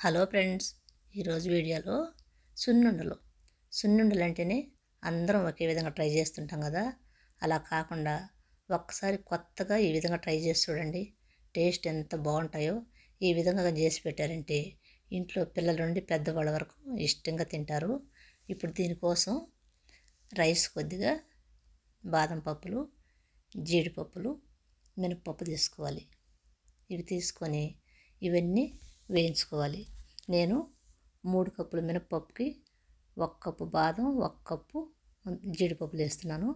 Hello friends, ఈరోజు వీడియోలో సున్నుండలు అంటేనే అందరం ఒకే విధంగా ట్రై చేస్తుంటాం కదా. అలా కాకుండా ఒక్కసారి కొత్తగా ఈ విధంగా ట్రై చేసి చూడండి. టేస్ట్ ఎంత బాగుంటాయో. ఈ విధంగా చేసి పెట్టారంటే ఇంట్లో పిల్లల నుండి పెద్దవాళ్ళ వరకు ఇష్టంగా తింటారు. ఇప్పుడు దీనికోసం రైస్ కొద్దిగా, బాదం పప్పులు, జీడిపప్పులు, మినపప్పు తీసుకోవాలి. ఇవి తీసుకొని ఇవన్నీ వేయించుకోవాలి. నేను 3 కప్పుల మినపప్పుకి 1 కప్పు బాదం, 1 కప్పు జీడిపప్పులు వేస్తున్నాను.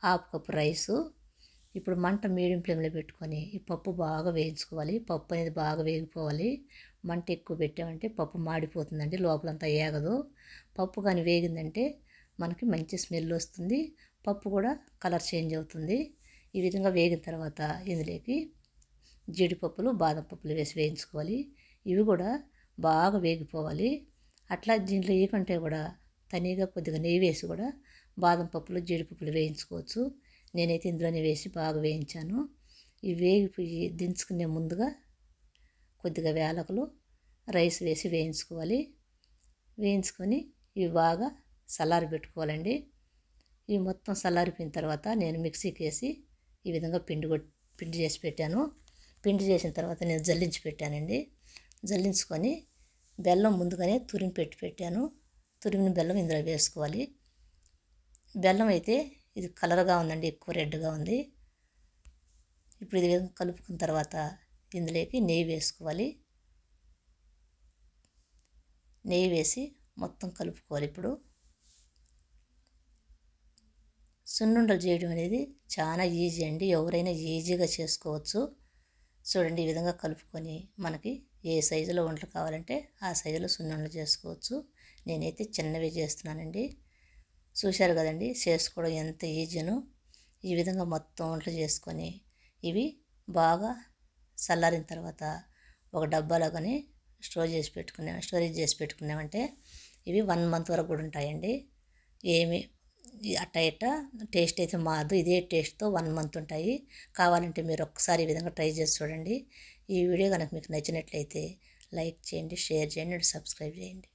Half cup rice. ఇప్పుడు మంట మీడియం ఫ్లేమ్లో పెట్టుకొని ఈ పప్పు బాగా వేయించుకోవాలి. పప్పు అనేది బాగా వేగిపోవాలి. మంట ఎక్కువ పెట్టామంటే పప్పు మాడిపోతుందండి, లోపలంతా ఏగదు. పప్పు కానీ వేగిందంటే మనకి మంచి స్మెల్ వస్తుంది. పప్పు కూడా కలర్ చేంజ్ అవుతుంది. ఈ విధంగా వేగిన తర్వాత ఇందులోకి జీడిపప్పులు, బాదం పప్పులు వేసి వేయించుకోవాలి. ఇవి కూడా బాగా వేగిపోవాలి. అట్లా దీంట్లో ఏకంటే కూడా తనీగా కొద్దిగా నెయ్యి వేసి కూడా బాదం పప్పులు, జీడిపప్పులు వేయించుకోవచ్చు. నేనైతే ఇందులోనే వేసి బాగా వేయించాను. ఇవి వేగిపోయి దించుకునే ముందుగా కొద్దిగా యాలకులు, రైస్ వేసి వేయించుకోవాలి. వేయించుకొని ఇవి బాగా చల్లారి పెట్టుకోవాలండి. ఇవి మొత్తం చల్లారిపోయిన తర్వాత నేను మిక్సీకి వేసి ఈ విధంగా పిండి చేసి పెట్టాను. పిండి చేసిన తర్వాత నేను జల్లించి పెట్టానండి. జల్లించుకొని బెల్లం ముందుగానే తురిమి పెట్టాను. తురిమిన బెల్లం ఇందులో వేసుకోవాలి. బెల్లం అయితే ఇది కలర్గా ఉందండి, ఎక్కువ రెడ్గా ఉంది. ఇప్పుడు ఇది కలుపుకున్న తర్వాత ఇందులోకి నెయ్యి వేసుకోవాలి. నెయ్యి వేసి మొత్తం కలుపుకోవాలి. ఇప్పుడు సున్నుండలు చేయడం అనేది చాలా ఈజీ అండి, ఎవరైనా ఈజీగా చేసుకోవచ్చు. చూడండి, ఈ విధంగా కలుపుకొని మనకి ఏ సైజులో వంటలు కావాలంటే ఆ సైజులో సున్నుండలు చేసుకోవచ్చు. నేనైతే చిన్నవి చేస్తున్నానండి. చూశారు కదండి, చేసుకోవడం ఎంత ఈజీనో. ఈ విధంగా మొత్తం వంటలు చేసుకొని ఇవి బాగా చల్లారిన తర్వాత ఒక డబ్బాలో కానీ స్టోరేజ్ చేసి పెట్టుకున్నామంటే ఇవి 1 మంత్ వరకు కూడా ఉంటాయండి. ఏమి అట్ట టేస్ట్ అయితే మారదు. ఇదే టేస్ట్తో 1 మంత్ ఉంటాయి. కావాలంటే మీరు ఒక్కసారి ఈ విధంగా ట్రై చేసి చూడండి. ఈ వీడియో కనుక మీకు నచ్చినట్లయితే లైక్ చేయండి, షేర్ చేయండి, సబ్స్క్రైబ్ చేయండి.